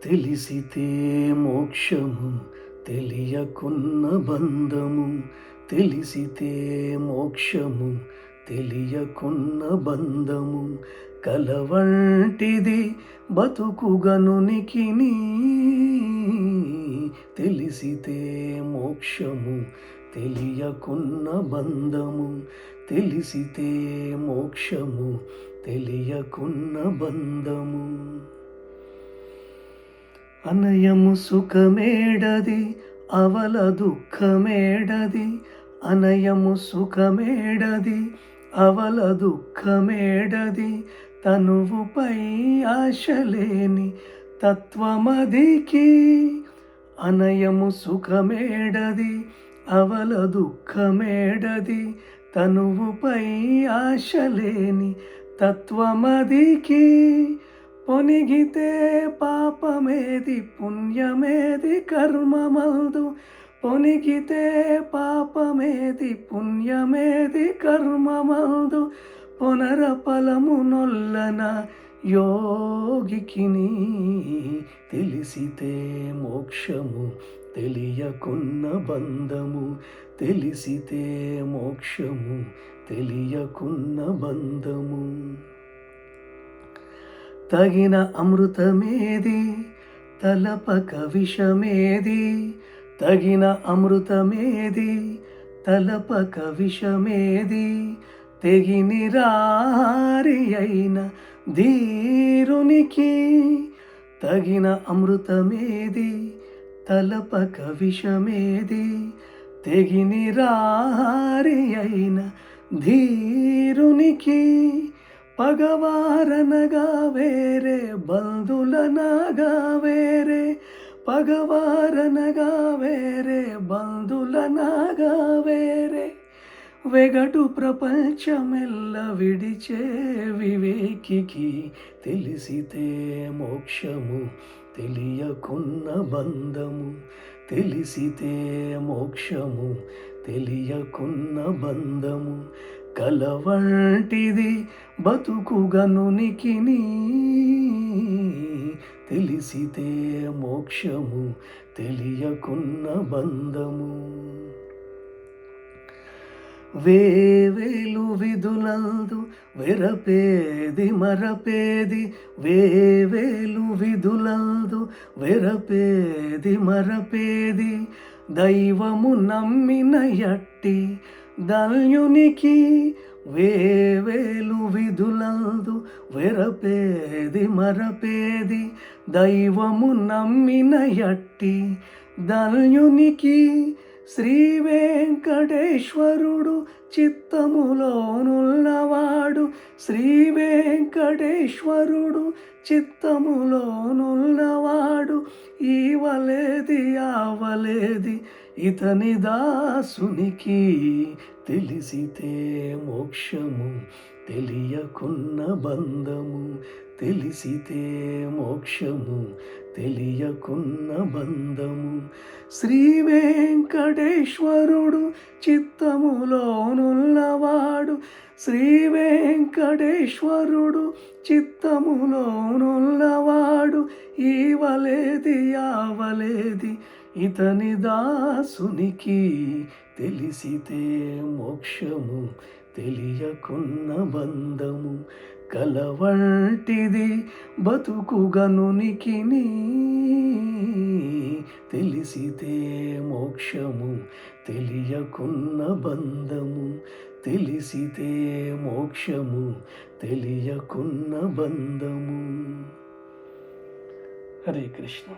తెలిసితే మోక్షము తెలియకున్న బంధము, తెలిసితే మోక్షము తెలియకున్న బంధము, కలవంటిది బతుకుగనునికిని. తెలిసితే మోక్షము తెలియకున్న బంధము, తెలిసితే మోక్షము తెలియకున్న బంధము. అనయము సుఖమేడది అవల దుఃఖమేడది, అనయము సుఖమేడది అవల దుఃఖమేడది, తనువుపై ఆశలేని తత్వమదికి. అనయము సుఖమేడది అవల దుఃఖమేడది, తనువుపై ఆశలేని తత్వమదికి. పొనిగితే పాపమేది పుణ్యమేది కర్మమందు, పొనిగితే పాపమేది పుణ్యమేది కర్మమందు, పునరఫలము నొల్లన యోగికిని. తెలిసితే మోక్షము తెలియకున్న బంధము, తెలిసితే మోక్షము తెలియకున్న బంధము. తగిన అమృతమేది తలపక విషమేది, తగిన అమృతమేది తలపక విషమేది, తెగినిరారి అయిన ధీరునికి. తగిన అమృతమేది తలపక విషమేది, తెగినిరారి అయిన ధీరునికి. పగవారనగా వేరే బంధులనగా వేరే, పగవారనగా వేరే బంధులనగా వేరే, వెగటు ప్రపంచమెల్ల విడిచే వివేకికి. తెలిసితే మోక్షము తెలియకున్న బంధము, తెలిసితే మోక్షము తెలియకున్న బంధము, కలవంటిది బతుకుగనునికిని. తెలిసితే మోక్షము తెలియకున్న బంధము. వేవేలు విధులందు వెరపేది మరపేది, వేవేలు విధులందు వెరపేది మరపేది, దైవము నమ్మిన యట్టి ధన్యునికి. వేవేలు విధులందు వెరపేది మరపేది, దైవము నమ్మిన యట్టి ధన్యునికి. శ్రీ వెంకటేశ్వరుడు చిత్తములోనున్నవాడు, శ్రీ వెంకటేశ్వరుడు చిత్తములోనున్నవాడు, ఈవలేది ఆవలేది ఇతని దాసునికి. తెలిసితే మోక్షము తెలియకున్న బంధము, తెలిసితే మోక్షము తెలియకున్న బంధము. శ్రీ వెంకటేశ్వరుడు చిత్తములోనున్నవాడు, శ్రీ వెంకటేశ్వరుడు చిత్తములోనున్నవాడు, ఈవలేది ఆవలేది ఇతని దాసునికి. తెలిసితే మోక్షము తెలియకున్న బంధము, కలవంటిది బతుకుగనునికిని. తెలిసితే మోక్షము తెలియకున్న బంధము, తెలిసితే మోక్షము తెలియకున్న బంధము. హరే కృష్ణ.